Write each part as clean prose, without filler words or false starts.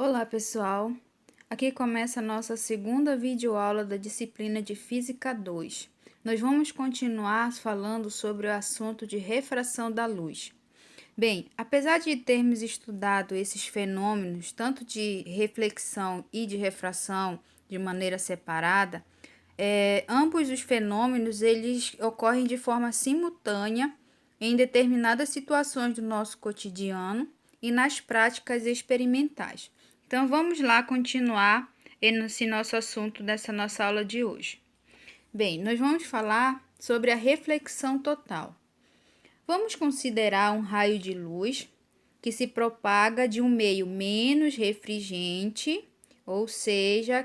Olá, pessoal! Aqui começa a nossa segunda videoaula da disciplina de Física 2. Nós vamos continuar falando sobre o assunto de refração da luz. Bem, apesar de termos estudado esses fenômenos, tanto de reflexão e de refração, de maneira separada, ambos os fenômenos eles ocorrem de forma simultânea em determinadas situações do nosso cotidiano e nas práticas experimentais. Então, vamos lá continuar esse nosso assunto dessa nossa aula de hoje. Bem, nós vamos falar sobre a reflexão total. Vamos considerar um raio de luz que se propaga de um meio menos refringente, ou seja,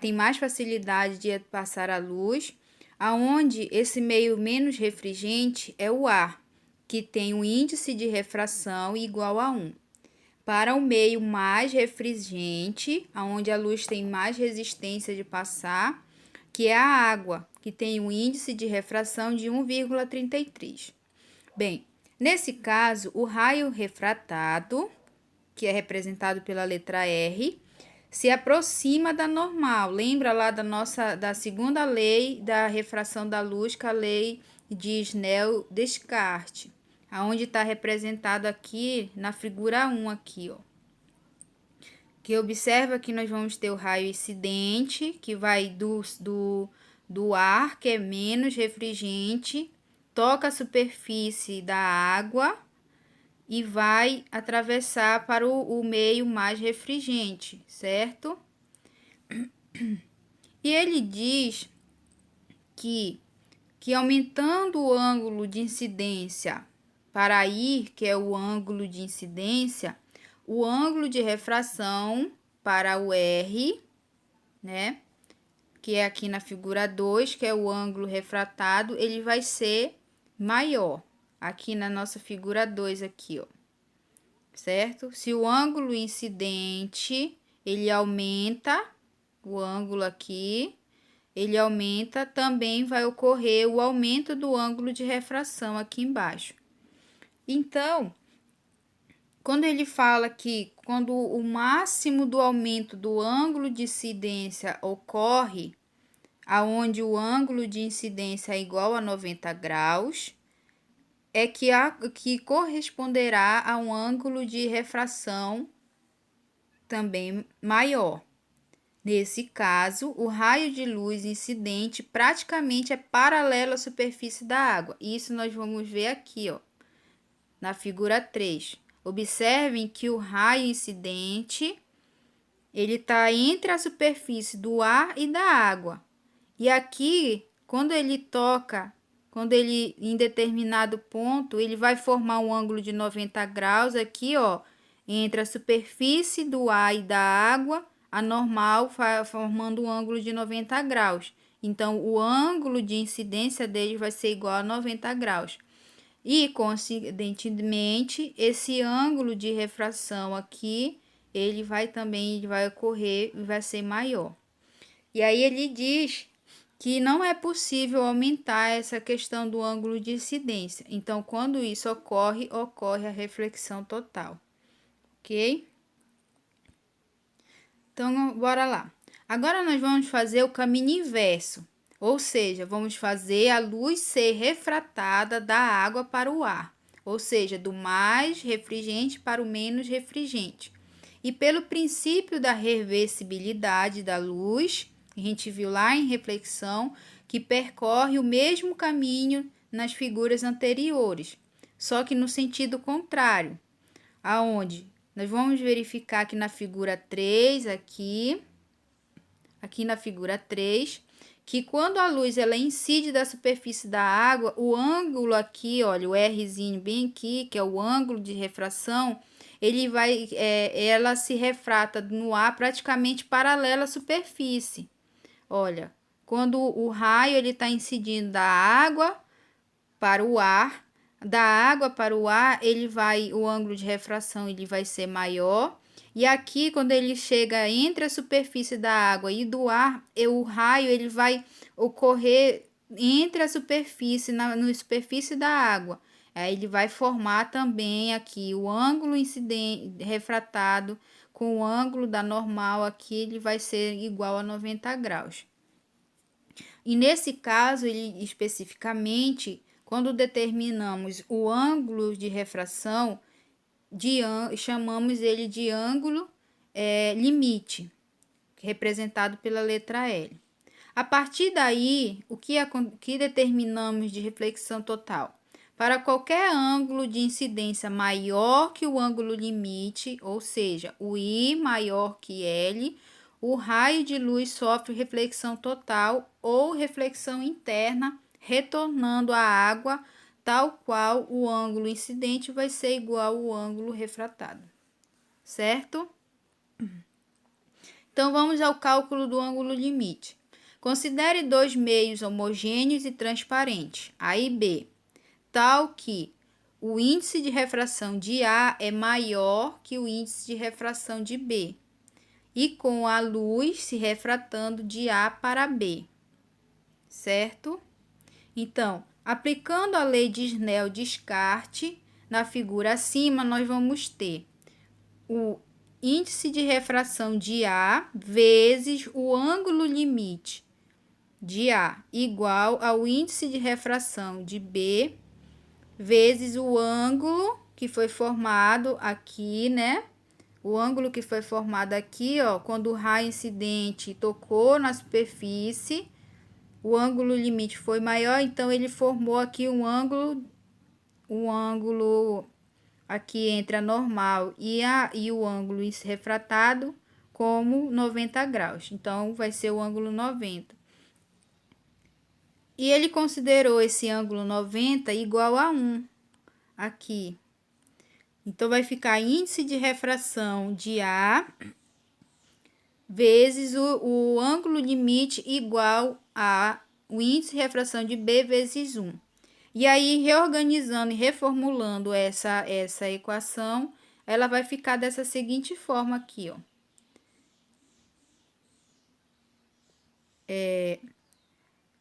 tem mais facilidade de passar a luz, aonde esse meio menos refringente é o ar, que tem um índice de refração igual a 1. Para o meio mais refringente, onde a luz tem mais resistência de passar, que é a água, que tem um índice de refração de 1,33. Bem, nesse caso, o raio refratado, que é representado pela letra R, se aproxima da normal. Lembra lá da segunda lei da refração da luz, que é a lei de Snell-Descartes, aonde está representado aqui na figura 1 aqui, ó. Que observa que nós vamos ter o raio incidente, que vai do ar, que é menos refringente, toca a superfície da água e vai atravessar para o meio mais refringente, certo? E ele diz que aumentando o ângulo de incidência para ir, que é o ângulo de incidência, o ângulo de refração para o R, né? Que é aqui na figura 2, que é o ângulo refratado, ele vai ser maior. Aqui na nossa figura 2 aqui, ó. Certo? Se o ângulo incidente, ele aumenta, o ângulo aqui, ele aumenta, também vai ocorrer o aumento do ângulo de refração aqui embaixo. Então, quando ele fala que quando o máximo do aumento do ângulo de incidência ocorre, aonde o ângulo de incidência é igual a 90 graus, é que corresponderá a um ângulo de refração também maior. Nesse caso, o raio de luz incidente praticamente é paralelo à superfície da água. Isso nós vamos ver aqui, ó, na figura 3. Observem que o raio incidente ele está entre a superfície do ar e da água. E aqui, quando ele em determinado ponto, ele vai formar um ângulo de 90 graus aqui, ó, entre a superfície do ar e da água, a normal formando um ângulo de 90 graus. Então, o ângulo de incidência dele vai ser igual a 90 graus. E, coincidentemente, esse ângulo de refração aqui, ele vai ocorrer e vai ser maior. E aí ele diz que não é possível aumentar essa questão do ângulo de incidência. Então, quando isso ocorre a reflexão total. Ok? Então, bora lá. Agora nós vamos fazer o caminho inverso. Ou seja, vamos fazer a luz ser refratada da água para o ar. Ou seja, do mais refringente para o menos refringente. E pelo princípio da reversibilidade da luz, a gente viu lá em reflexão, que percorre o mesmo caminho nas figuras anteriores, só que no sentido contrário, aonde nós vamos verificar que na figura 3, aqui na figura 3, que quando a luz ela incide da superfície da água, o ângulo aqui, olha, o Rzinho bem aqui, que é o ângulo de refração, ela se refrata no ar praticamente paralela à superfície. Olha, quando o raio ele está incidindo da água para o ar, da água para o ar, o ângulo de refração ele vai ser maior. E aqui, quando ele chega entre a superfície da água e do ar, o raio ele vai ocorrer entre a superfície, na superfície da água. Aí ele vai formar também aqui o ângulo incidente refratado com o ângulo da normal aqui, ele vai ser igual a 90 graus. E nesse caso, ele especificamente, quando determinamos o ângulo de refração, chamamos ele de ângulo limite, representado pela letra L. A partir daí, o que determinamos de reflexão total? Para qualquer ângulo de incidência maior que o ângulo limite, ou seja, o I maior que L, o raio de luz sofre reflexão total ou reflexão interna, retornando à água, tal qual o ângulo incidente vai ser igual ao ângulo refratado. Certo? Então, vamos ao cálculo do ângulo limite. Considere dois meios homogêneos e transparentes, A e B, tal que o índice de refração de A é maior que o índice de refração de B, e com a luz se refratando de A para B, certo? Então, aplicando a lei de Snell-Descartes, na figura acima, nós vamos ter o índice de refração de A vezes o ângulo limite de A igual ao índice de refração de B vezes o ângulo que foi formado aqui, né? O ângulo que foi formado aqui, ó, quando o raio incidente tocou na superfície, o ângulo limite foi maior, então ele formou aqui um ângulo aqui entre a normal e o ângulo refratado como 90 graus. Então, vai ser o ângulo 90. E ele considerou esse ângulo 90 igual a 1 aqui. Então, vai ficar índice de refração de A vezes o ângulo limite igual a o índice de refração de B vezes 1. E aí, reorganizando e reformulando essa equação, ela vai ficar dessa seguinte forma aqui, ó.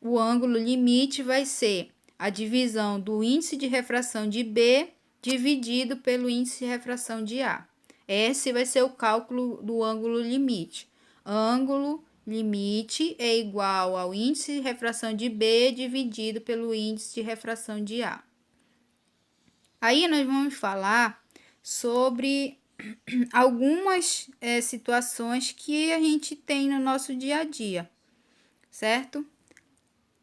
O ângulo limite vai ser a divisão do índice de refração de B dividido pelo índice de refração de A. Esse vai ser o cálculo do ângulo limite. Ângulo limite é igual ao índice de refração de B dividido pelo índice de refração de A. Aí nós vamos falar sobre algumas situações que a gente tem no nosso dia a dia, certo?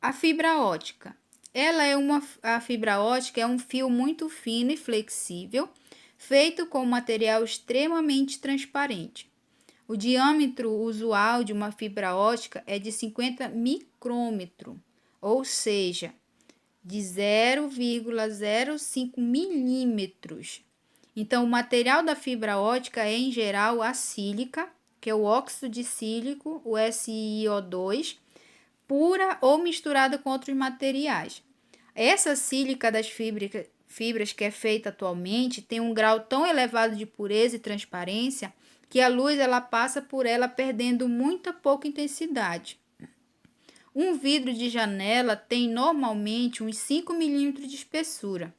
A fibra ótica. A fibra ótica é um fio muito fino e flexível, feito com material extremamente transparente. O diâmetro usual de uma fibra ótica é de 50 micrômetros, ou seja, de 0,05 milímetros. Então, o material da fibra ótica é, em geral, a sílica, que é o óxido de sílico, o SiO2, pura ou misturada com outros materiais. Essa sílica das fibras que é feita atualmente tem um grau tão elevado de pureza e transparência que a luz ela passa por ela perdendo muita pouca intensidade. Um vidro de janela tem normalmente uns 5 milímetros de espessura.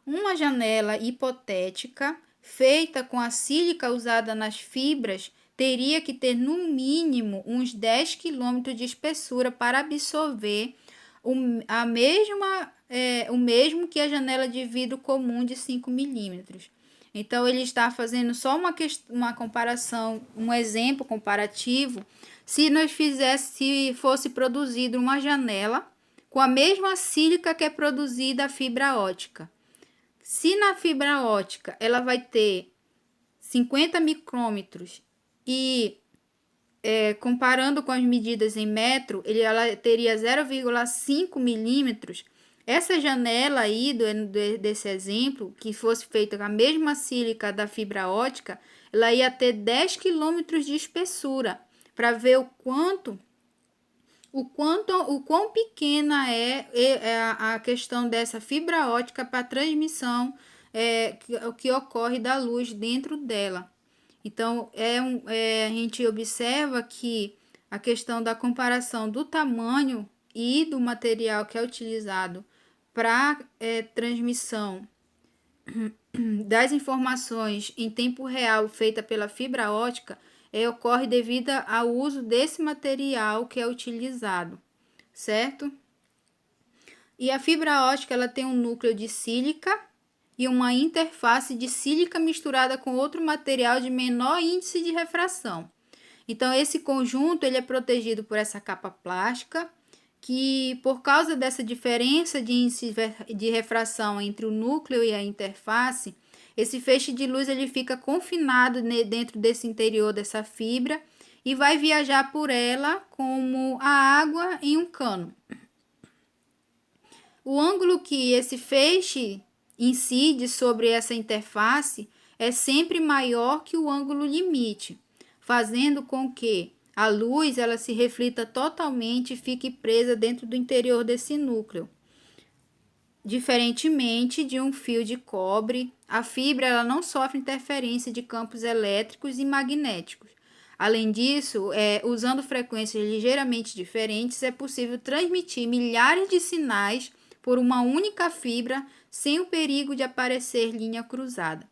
Uma janela hipotética feita com a sílica usada nas fibras teria que ter no mínimo uns 10 km de espessura para absorver o mesmo que a janela de vidro comum de 5 milímetros. Então, ele está fazendo só uma comparação, um exemplo comparativo. Se fosse produzido uma janela com a mesma sílica que é produzida a fibra ótica. Se na fibra ótica ela vai ter 50 micrômetros e comparando com as medidas em metro, ela teria 0,5 milímetros. Essa janela aí desse exemplo, que fosse feita com a mesma sílica da fibra ótica, ela ia ter 10 quilômetros de espessura, para ver o quão pequena é a questão dessa fibra ótica para a transmissão que ocorre da luz dentro dela. Então, a gente observa que a questão da comparação do tamanho e do material que é utilizado para transmissão das informações em tempo real feita pela fibra ótica ocorre devido ao uso desse material que é utilizado, certo? E a fibra ótica ela tem um núcleo de sílica e uma interface de sílica misturada com outro material de menor índice de refração. Então, esse conjunto ele é protegido por essa capa plástica, que por causa dessa diferença de índice de refração entre o núcleo e a interface, esse feixe de luz ele fica confinado dentro desse interior dessa fibra e vai viajar por ela como a água em um cano. O ângulo que esse feixe incide sobre essa interface é sempre maior que o ângulo limite, fazendo com que a luz ela se reflita totalmente e fique presa dentro do interior desse núcleo. Diferentemente de um fio de cobre, a fibra ela não sofre interferência de campos elétricos e magnéticos. Além disso, usando frequências ligeiramente diferentes, é possível transmitir milhares de sinais por uma única fibra sem o perigo de aparecer linha cruzada.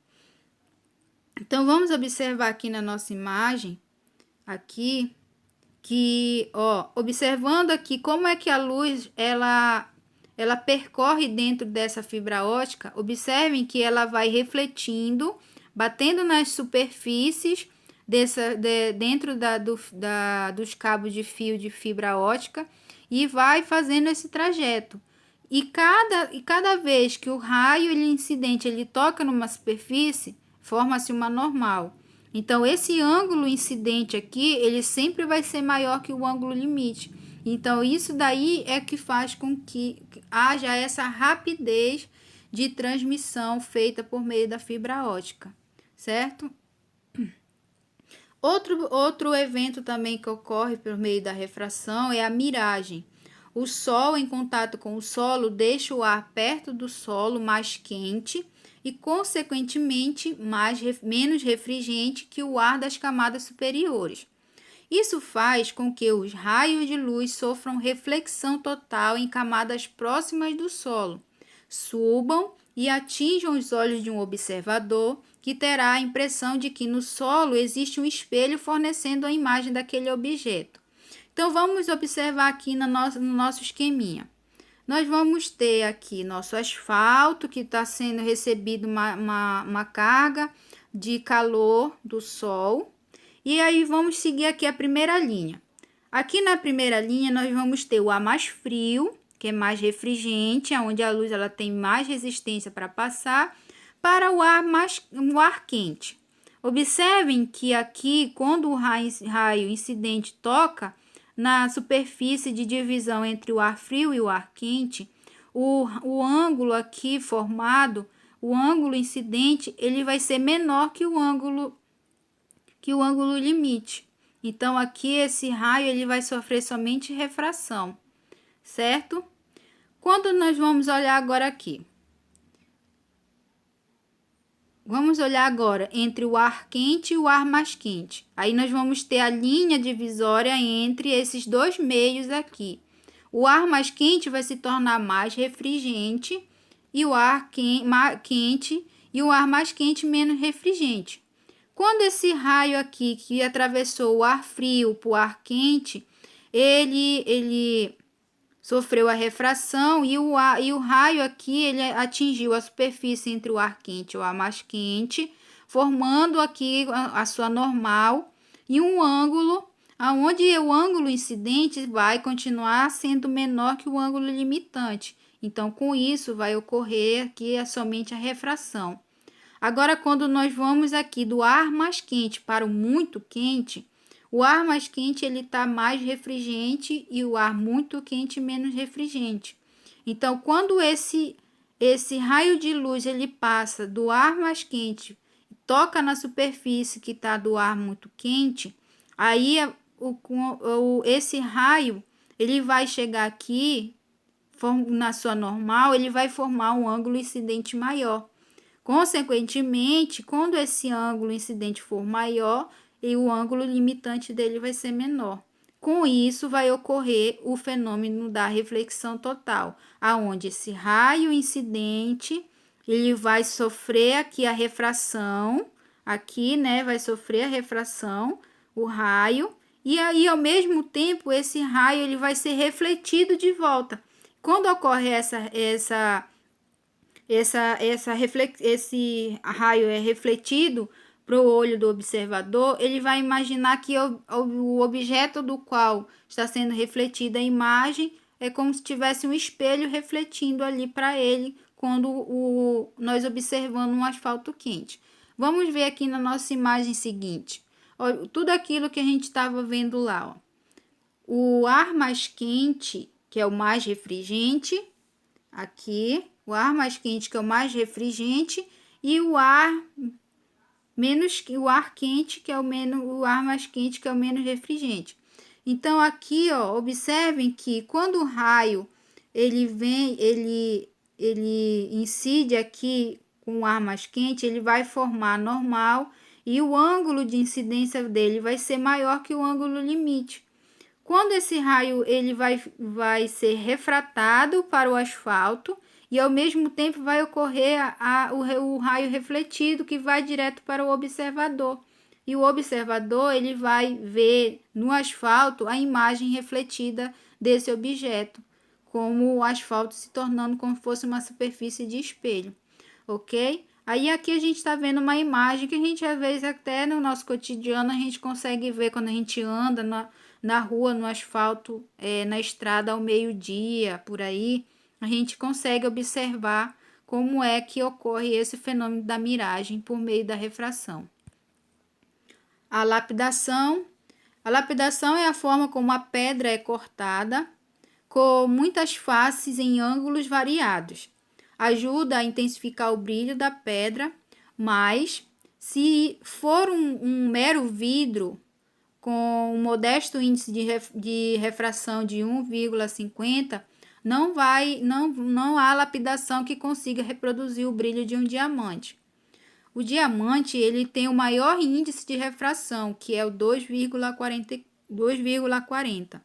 Então, vamos observar aqui na nossa imagem, aqui, que, observando aqui como é que a luz, ela percorre dentro dessa fibra ótica, observem que ela vai refletindo, batendo nas superfícies dentro dos cabos de fio de fibra ótica e vai fazendo esse trajeto. E cada vez que o raio incidente ele toca numa superfície, forma-se uma normal. Então, esse ângulo incidente aqui, ele sempre vai ser maior que o ângulo limite. Então, isso daí é que faz com que haja essa rapidez de transmissão feita por meio da fibra ótica, certo? Outro evento também que ocorre por meio da refração é a miragem. O Sol em contato com o solo deixa o ar perto do solo mais quente e, consequentemente, menos refrigerante que o ar das camadas superiores. Isso faz com que os raios de luz sofram reflexão total em camadas próximas do solo, subam e atinjam os olhos de um observador, que terá a impressão de que no solo existe um espelho fornecendo a imagem daquele objeto. Então, vamos observar aqui no nosso esqueminha. Nós vamos ter aqui nosso asfalto, que está sendo recebido uma carga de calor do sol. E aí, vamos seguir aqui a primeira linha. Aqui na primeira linha, nós vamos ter o ar mais frio, que é mais refrigerante, onde a luz ela tem mais resistência para passar, para o ar quente. Observem que aqui, quando o raio incidente toca na superfície de divisão entre o ar frio e o ar quente, o ângulo aqui formado, o ângulo incidente, ele vai ser menor que o ângulo limite. Então, aqui esse raio ele vai sofrer somente refração, certo? Quando nós vamos olhar agora aqui, vamos olhar agora entre o ar quente e o ar mais quente. Aí nós vamos ter a linha divisória entre esses dois meios aqui. O ar mais quente vai se tornar mais refrigerante e o ar quente e o ar mais quente menos refrigerante. Quando esse raio aqui que atravessou o ar frio para o ar quente, ele sofreu a refração e o raio aqui ele atingiu a superfície entre o ar quente e o ar mais quente, formando aqui a sua normal e um ângulo, onde o ângulo incidente vai continuar sendo menor que o ângulo limitante. Então, com isso, vai ocorrer aqui somente a refração. Agora, quando nós vamos aqui do ar mais quente para o muito quente, o ar mais quente ele está mais refrigerante e o ar muito quente menos refrigerante. Então, quando esse raio de luz ele passa do ar mais quente, toca na superfície que está do ar muito quente, aí esse raio ele vai chegar aqui na sua normal, ele vai formar um ângulo incidente maior. Consequentemente, quando esse ângulo incidente for maior, e o ângulo limitante dele vai ser menor. Com isso, vai ocorrer o fenômeno da reflexão total, aonde esse raio incidente, ele vai sofrer aqui a refração, aqui, né, vai sofrer a refração, o raio, e aí, ao mesmo tempo, esse raio, ele vai ser refletido de volta. Quando ocorre esse raio é refletido para o olho do observador, ele vai imaginar que o objeto do qual está sendo refletida a imagem é como se tivesse um espelho refletindo ali para ele quando nós observamos um asfalto quente. Vamos ver aqui na nossa imagem seguinte. Olha, tudo aquilo que a gente estava vendo lá. Ó. O ar mais quente, que é o mais refrigerante, aqui, o ar mais quente, que é o mais refrigerante, e o ar quente, que é o ar mais quente, que é o menos refrigerante. Então aqui, ó, observem que quando o raio ele incide aqui com o ar mais quente, ele vai formar normal e o ângulo de incidência dele vai ser maior que o ângulo limite. Quando esse raio ele vai ser refratado para o asfalto e ao mesmo tempo vai ocorrer o raio refletido que vai direto para o observador. E o observador ele vai ver no asfalto a imagem refletida desse objeto, como o asfalto se tornando como se fosse uma superfície de espelho, ok? Aí aqui a gente está vendo uma imagem que a gente às vezes até no nosso cotidiano a gente consegue ver quando a gente anda na rua, no asfalto, na estrada ao meio-dia, por aí, a gente consegue observar como é que ocorre esse fenômeno da miragem por meio da refração. A lapidação. A lapidação é a forma como a pedra é cortada, com muitas faces em ângulos variados. Ajuda a intensificar o brilho da pedra, mas se for um mero vidro, com um modesto índice de refração de 1,50, não há lapidação que consiga reproduzir o brilho de um diamante. O diamante ele tem o maior índice de refração, que é o 2,40.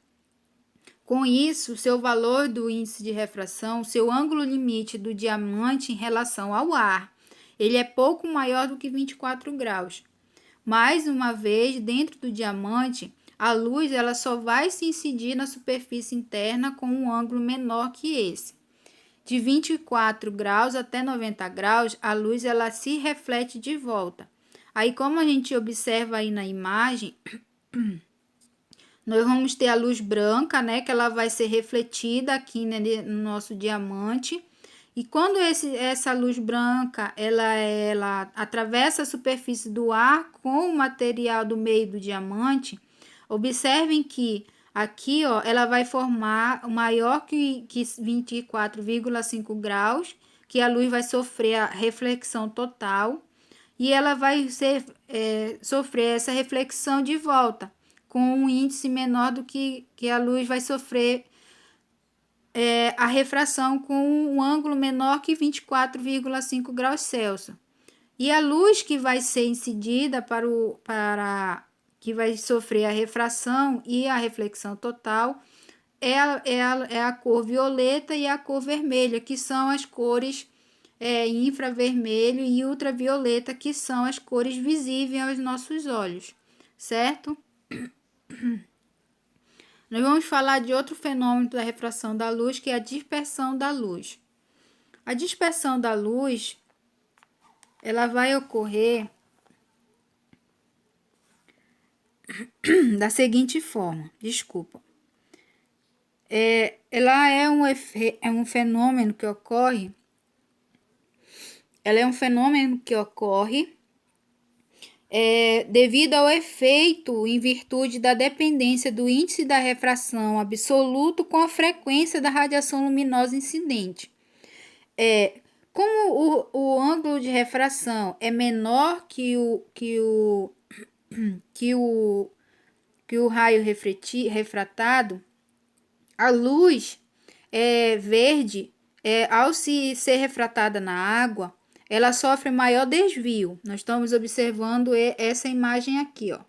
Com isso, seu valor do índice de refração, seu ângulo limite do diamante em relação ao ar, ele é pouco maior do que 24 graus. Mais uma vez, dentro do diamante, a luz ela só vai se incidir na superfície interna com um ângulo menor que esse. De 24 graus até 90 graus, a luz ela se reflete de volta. Aí, como a gente observa aí na imagem, nós vamos ter a luz branca, né, que ela vai ser refletida aqui, né, no nosso diamante. E quando essa luz branca ela atravessa a superfície do ar com o material do meio do diamante, observem que aqui ó, ela vai formar maior que 24,5 graus, que a luz vai sofrer a reflexão total e ela vai sofrer essa reflexão de volta, com um índice menor do que a luz vai sofrer a refração com um ângulo menor que 24,5 graus Celsius. E a luz que vai ser incidida que vai sofrer a refração e a reflexão total é a cor violeta e a cor vermelha, que são as cores infravermelho e ultravioleta, que são as cores visíveis aos nossos olhos, certo? Nós vamos falar de outro fenômeno da refração da luz, que é a dispersão da luz. A dispersão da luz, ela vai ocorrer da seguinte forma, ela é um fenômeno que ocorre, devido ao efeito em virtude da dependência do índice da refração absoluto com a frequência da radiação luminosa incidente. Como o ângulo de refração é menor que o raio refratado, a luz verde, ao ser refratada na água, ela sofre maior desvio. Nós estamos observando essa imagem aqui, ó.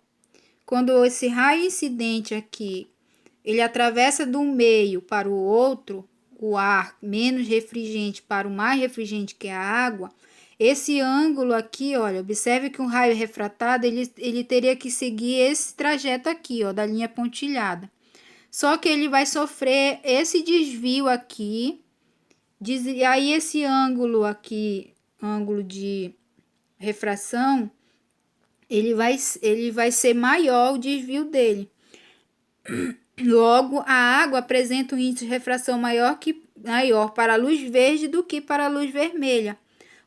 Quando esse raio incidente aqui, ele atravessa do meio para o outro, o ar menos refrigerante para o mais refrigerante que é a água, esse ângulo aqui, olha, observe que um raio refratado, ele teria que seguir esse trajeto aqui, ó, da linha pontilhada. Só que ele vai sofrer esse desvio aqui, e aí esse ângulo aqui, ângulo de refração, ele vai ser maior o desvio dele. Logo, a água apresenta um índice de refração maior para a luz verde do que para a luz vermelha.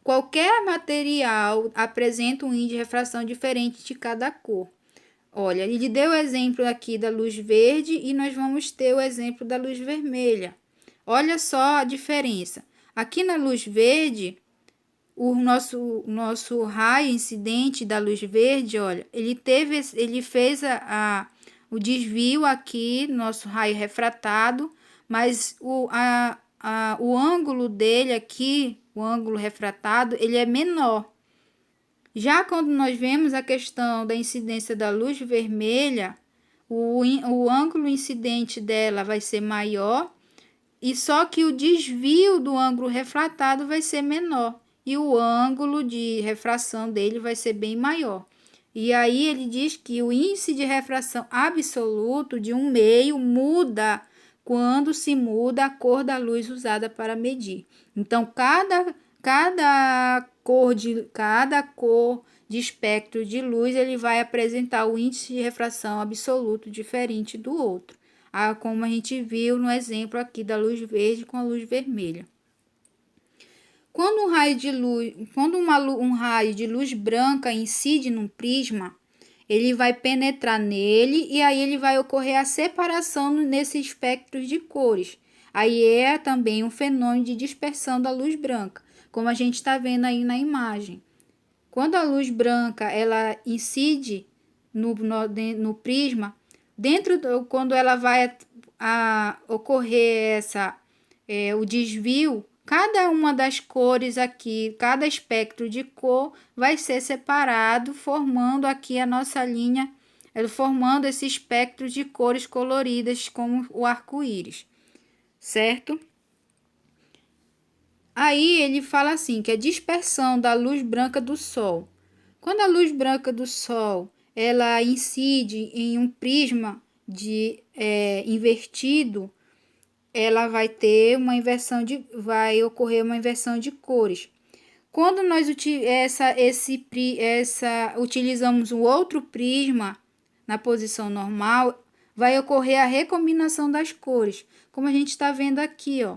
Qualquer material apresenta um índice de refração diferente de cada cor. Olha, ele deu o exemplo aqui da luz verde e nós vamos ter o exemplo da luz vermelha. Olha só a diferença. Aqui na luz verde, o nosso raio incidente da luz verde, olha, ele fez o desvio aqui, nosso raio refratado, mas o ângulo dele aqui, o ângulo refratado, ele é menor. Já quando nós vemos a questão da incidência da luz vermelha, o ângulo incidente dela vai ser maior, e só que o desvio do ângulo refratado vai ser menor, e o ângulo de refração dele vai ser bem maior. E aí ele diz que o índice de refração absoluto de um meio muda quando se muda a cor da luz usada para medir. Então, cada cor de espectro de luz, ele vai apresentar o índice de refração absoluto diferente do outro, como a gente viu no exemplo aqui da luz verde com a luz vermelha. Quando um raio de luz branca incide num prisma, ele vai penetrar nele e aí ele vai ocorrer a separação nesses espectros de cores. Aí é também um fenômeno de dispersão da luz branca, como a gente está vendo aí na imagem. Quando a luz branca ela incide no prisma, quando ela vai ocorrer o desvio, cada uma das cores aqui, cada espectro de cor vai ser separado, formando aqui a nossa linha, formando esse espectro de cores coloridas como o arco-íris, certo? Aí ele fala assim, que a dispersão da luz branca do Sol. Quando a luz branca do Sol ela incide em um prisma invertido, ela vai ocorrer uma inversão de cores. Quando nós utilizamos um outro prisma na posição normal, vai ocorrer a recombinação das cores, como a gente está vendo aqui, ó.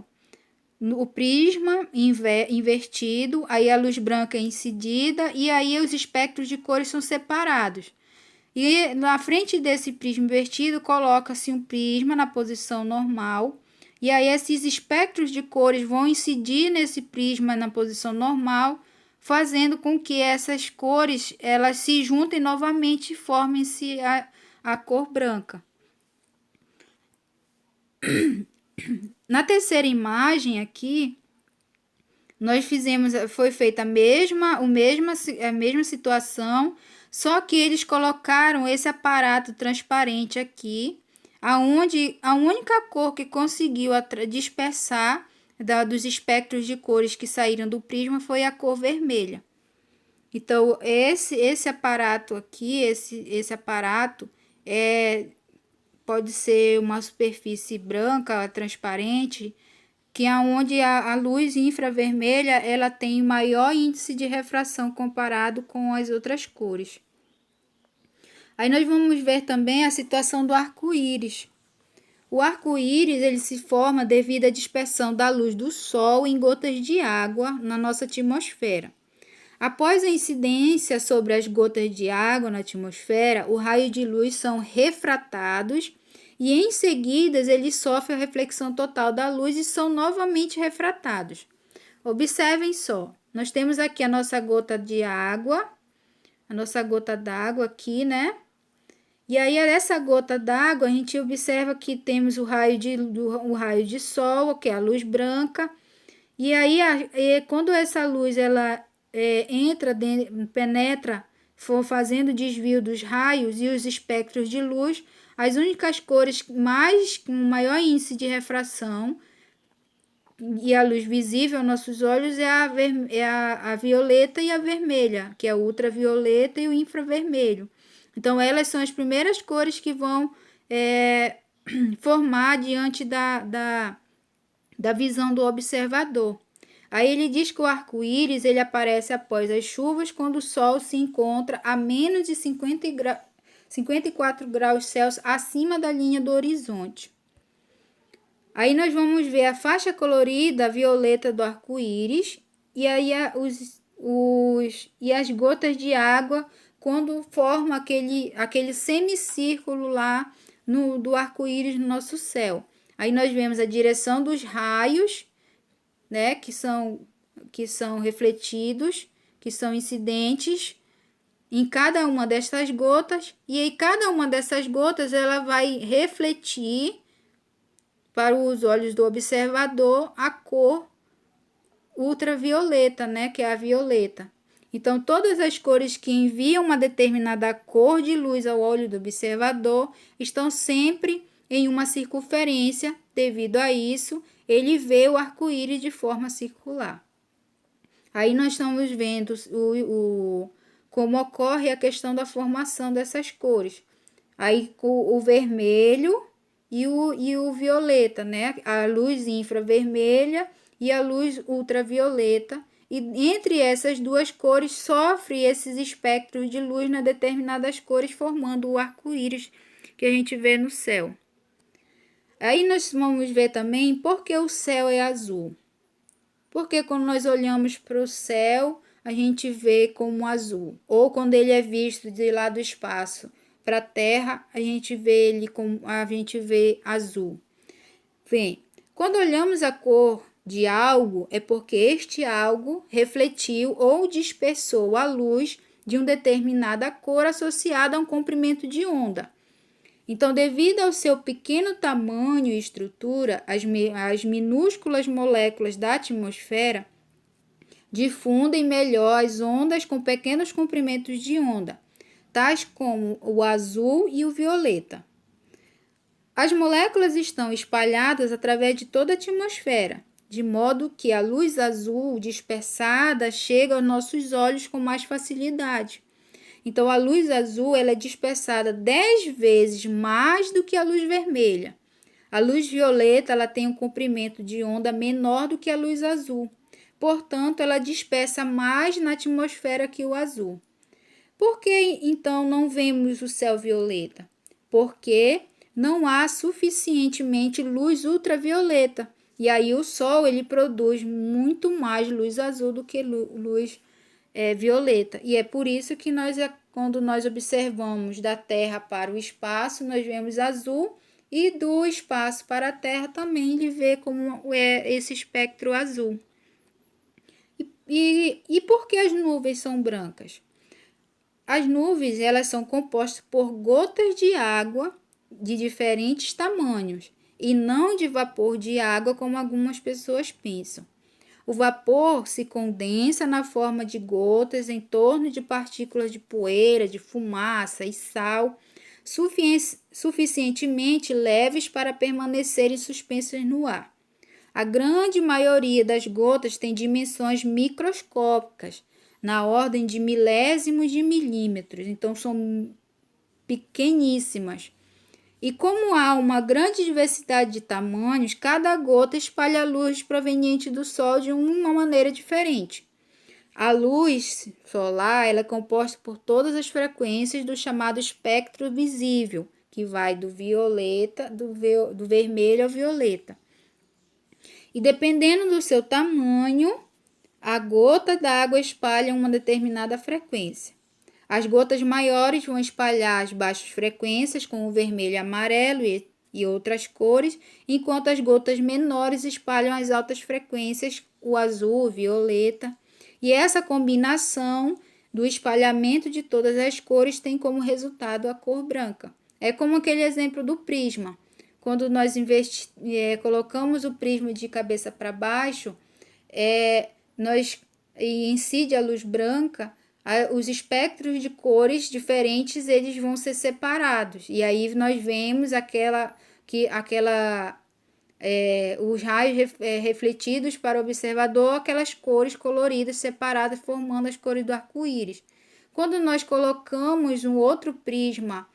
O prisma invertido, aí a luz branca é incidida e aí os espectros de cores são separados. E na frente desse prisma invertido coloca-se um prisma na posição normal. E aí esses espectros de cores vão incidir nesse prisma na posição normal, fazendo com que essas cores elas se juntem novamente e formem-se a cor branca. Na terceira imagem aqui, foi feita a mesma situação, só que eles colocaram esse aparato transparente aqui, aonde a única cor que conseguiu dispersar dos espectros de cores que saíram do prisma foi a cor vermelha. Então, esse aparato aqui, esse aparato pode ser uma superfície branca, transparente, que é onde a luz infravermelha ela tem maior índice de refração comparado com as outras cores. Aí nós vamos ver também a situação do arco-íris. O arco-íris ele se forma devido à dispersão da luz do Sol em gotas de água na nossa atmosfera. Após a incidência sobre as gotas de água na atmosfera, o raio de luz são refratados e em seguida eles sofrem a reflexão total da luz e são novamente refratados. Observem só, nós temos aqui a nossa gota d'água aqui, né? E aí, essa gota d'água, a gente observa que temos o raio de sol, que é a luz branca. E aí, quando essa luz ela penetra, for fazendo desvio dos raios e os espectros de luz, as únicas cores com maior índice de refração e a luz visível aos nossos olhos é a violeta e a vermelha, que é o ultravioleta e o infravermelho. Então, elas são as primeiras cores que vão formar diante da visão do observador. Aí ele diz que o arco-íris ele aparece após as chuvas, quando o Sol se encontra a menos de 54 graus Celsius acima da linha do horizonte. Aí nós vamos ver a faixa colorida violeta do arco-íris e aí as gotas de água quando forma aquele semicírculo lá do arco-íris no nosso céu. Aí nós vemos a direção dos raios, né, que são refletidos, que são incidentes em cada uma dessas gotas, e aí cada uma dessas gotas ela vai refletir para os olhos do observador a cor ultravioleta, né, que é a violeta. Então, todas as cores que enviam uma determinada cor de luz ao olho do observador estão sempre em uma circunferência. Devido a isso, ele vê o arco-íris de forma circular. Aí nós estamos vendo como ocorre a questão da formação dessas cores. Aí o vermelho e o violeta, né? A luz infravermelha e a luz ultravioleta. E entre essas duas cores sofre esses espectros de luz nas determinadas cores, formando o arco-íris que a gente vê no céu. Aí nós vamos ver também por que o céu é azul. Porque quando nós olhamos para o céu, a gente vê como azul. Ou quando ele é visto de lá do espaço para a Terra, a gente vê azul. Bem, quando olhamos a cor de algo, é porque este algo refletiu ou dispersou a luz de uma determinada cor associada a um comprimento de onda. Então, devido ao seu pequeno tamanho e estrutura, as minúsculas moléculas da atmosfera difundem melhor as ondas com pequenos comprimentos de onda, tais como o azul e o violeta. As moléculas estão espalhadas através de toda a atmosfera, de modo que a luz azul dispersada chega aos nossos olhos com mais facilidade. Então, a luz azul ela é dispersada 10 vezes mais do que a luz vermelha. A luz violeta ela tem um comprimento de onda menor do que a luz azul. Portanto, ela dispersa mais na atmosfera que o azul. Por que, então, não vemos o céu violeta? Porque não há suficientemente luz ultravioleta. E aí o Sol ele produz muito mais luz azul do que luz violeta. E é por isso que quando nós observamos da Terra para o espaço, nós vemos azul, e do espaço para a Terra também ele vê como é esse espectro azul. E por que as nuvens são brancas? As nuvens elas são compostas por gotas de água de diferentes tamanhos e não de vapor de água como algumas pessoas pensam. O vapor se condensa na forma de gotas em torno de partículas de poeira, de fumaça e sal, suficientemente leves para permanecerem suspensas no ar. A grande maioria das gotas tem dimensões microscópicas, na ordem de milésimos de milímetros, então são pequeníssimas. E como há uma grande diversidade de tamanhos, cada gota espalha a luz proveniente do Sol de uma maneira diferente. A luz solar ela é composta por todas as frequências do chamado espectro visível, que vai do violeta, do vermelho ao violeta. E dependendo do seu tamanho, a gota d'água espalha uma determinada frequência. As gotas maiores vão espalhar as baixas frequências, como o vermelho e amarelo e outras cores, enquanto as gotas menores espalham as altas frequências, o azul, o violeta. E essa combinação do espalhamento de todas as cores tem como resultado a cor branca. É como aquele exemplo do prisma. Quando nós colocamos o prisma de cabeça para baixo, nós incide a luz branca, os espectros de cores diferentes, eles vão ser separados. E aí nós vemos os raios refletidos para o observador, aquelas cores coloridas separadas, formando as cores do arco-íris. Quando nós colocamos um outro prisma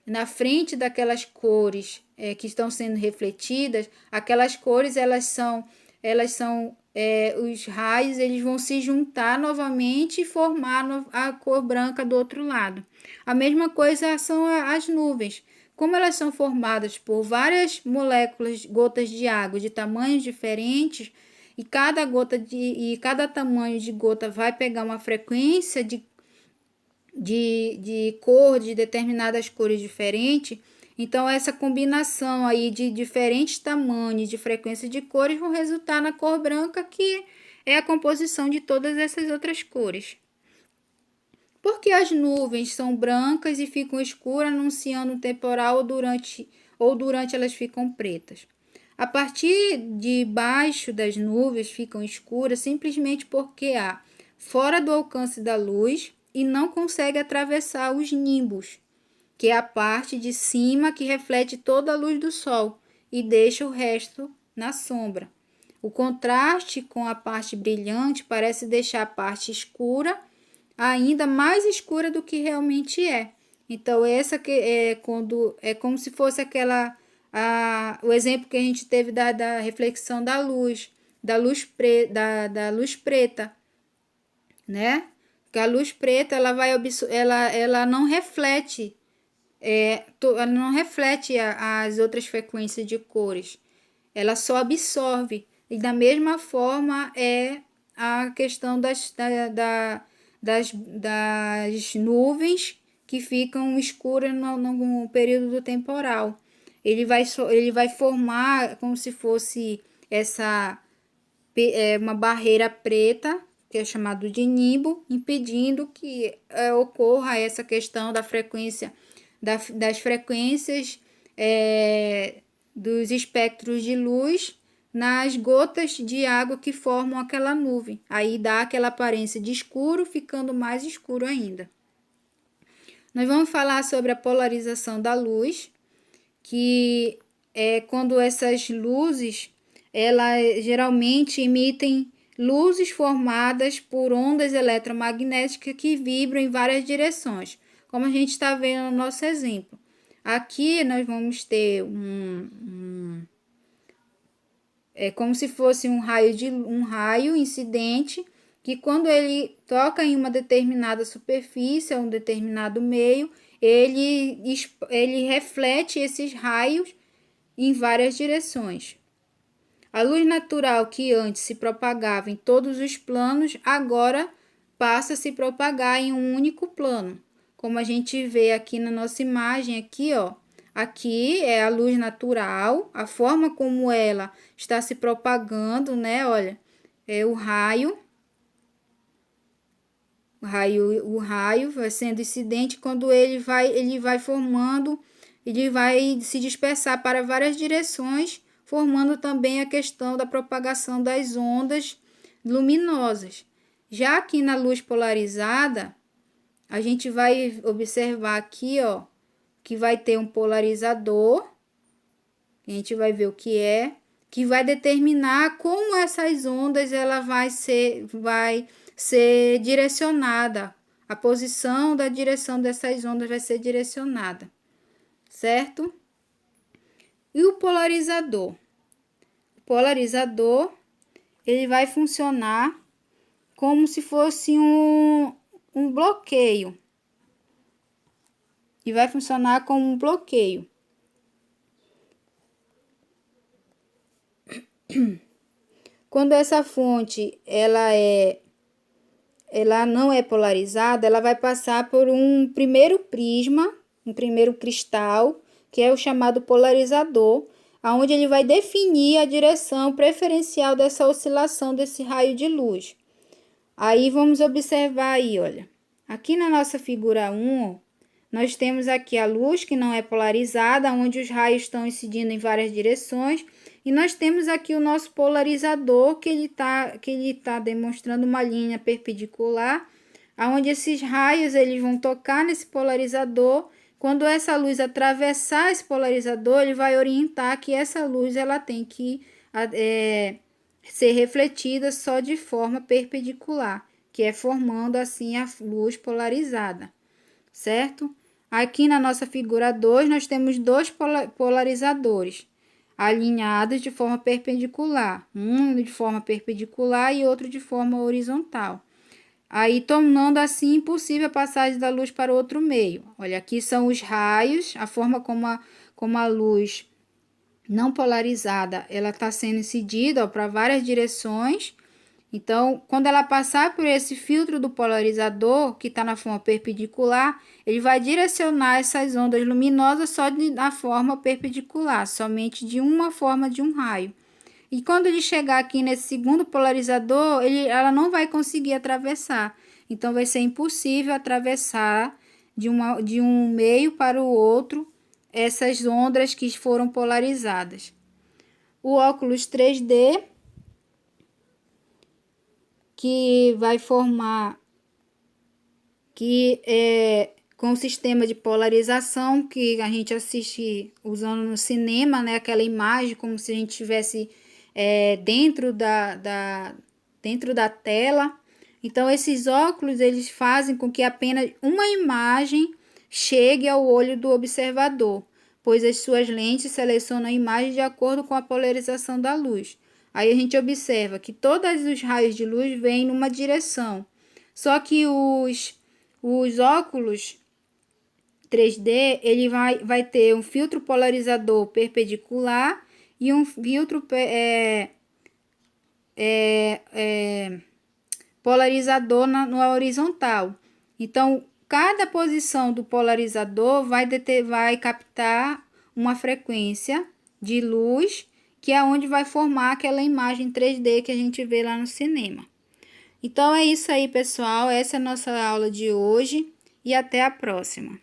na frente daquelas cores que estão sendo refletidas, aquelas cores os raios eles vão se juntar novamente e formar a cor branca do outro lado. A mesma coisa são as nuvens. Como elas são formadas por várias moléculas, gotas de água de tamanhos diferentes, e cada tamanho de gota vai pegar uma frequência de cor, de determinadas cores diferentes. Então, essa combinação aí de diferentes tamanhos, de frequência de cores, vão resultar na cor branca, que é a composição de todas essas outras cores. Por que as nuvens são brancas e ficam escuras anunciando um temporal ou durante elas ficam pretas? A partir de baixo das nuvens ficam escuras simplesmente porque há fora do alcance da luz e não consegue atravessar os nimbos, que é a parte de cima que reflete toda a luz do sol e deixa o resto na sombra. O contraste com a parte brilhante parece deixar a parte escura ainda mais escura do que realmente é. Então, essa que é quando é como se fosse o exemplo que a gente teve da reflexão da luz preta, né? Que a luz preta ela não reflete ela não reflete as outras frequências de cores, ela só absorve. E da mesma forma é a questão das nuvens que ficam escuras no período do temporal. Ele vai formar como se fosse uma barreira preta, que é chamado de nimbo, impedindo que ocorra essa questão da frequência, das frequências dos espectros de luz nas gotas de água que formam aquela nuvem. Aí dá aquela aparência de escuro, ficando mais escuro ainda. Nós vamos falar sobre a polarização da luz, que é quando essas luzes, elas geralmente emitem luzes formadas por ondas eletromagnéticas que vibram em várias direções, como a gente está vendo no nosso exemplo. Aqui nós vamos ter como se fosse um raio incidente, que quando ele toca em uma determinada superfície, um determinado meio, ele reflete esses raios em várias direções. A luz natural que antes se propagava em todos os planos, agora passa a se propagar em um único plano. Como a gente vê aqui na nossa imagem, aqui, ó. Aqui é a luz natural, a forma como ela está se propagando, né? Olha, é o raio vai sendo incidente quando ele vai formando, ele vai se dispersar para várias direções, formando também a questão da propagação das ondas luminosas. Já aqui na luz polarizada, a gente vai observar aqui, ó, que vai ter um polarizador, a gente vai ver o que vai determinar como essas ondas ela vai ser direcionada. A posição da direção dessas ondas vai ser direcionada, certo? E o polarizador? O polarizador, ele vai funcionar como se fosse um bloqueio. E vai funcionar como um bloqueio. Quando essa fonte ela não é polarizada, ela vai passar por um primeiro prisma, um primeiro cristal, que é o chamado polarizador, aonde ele vai definir a direção preferencial dessa oscilação desse raio de luz. Aí vamos observar aí, olha. Aqui na nossa figura 1, nós temos aqui a luz que não é polarizada, onde os raios estão incidindo em várias direções. E nós temos aqui o nosso polarizador, que ele tá demonstrando uma linha perpendicular aonde esses raios eles vão tocar nesse polarizador. Quando essa luz atravessar esse polarizador, ele vai orientar que essa luz ela tem que ser refletida só de forma perpendicular, que é formando assim a luz polarizada, certo? Aqui na nossa figura 2, nós temos dois polarizadores alinhados de forma perpendicular, um de forma perpendicular e outro de forma horizontal. Aí, tornando assim impossível a passagem da luz para outro meio. Olha, aqui são os raios, a forma como a luz não polarizada, ela está sendo incidida para várias direções. Então, quando ela passar por esse filtro do polarizador, que está na forma perpendicular, ele vai direcionar essas ondas luminosas só na forma perpendicular, somente de uma forma de um raio. E quando ele chegar aqui nesse segundo polarizador, ela não vai conseguir atravessar. Então, vai ser impossível atravessar de um meio para o outro essas ondas que foram polarizadas. O óculos 3D, que vai formar, que é com o sistema de polarização que a gente assiste usando no cinema, né? Aquela imagem como se a gente estivesse dentro da tela. Então, esses óculos, eles fazem com que apenas uma imagem chegue ao olho do observador, pois as suas lentes selecionam a imagem de acordo com a polarização da luz. Aí a gente observa que todos os raios de luz vêm numa direção, só que os óculos 3D, ele vai ter um filtro polarizador perpendicular e um filtro polarizador no horizontal. Então, cada posição do polarizador vai captar uma frequência de luz, que é onde vai formar aquela imagem 3D que a gente vê lá no cinema. Então, é isso aí, pessoal. Essa é a nossa aula de hoje e até a próxima.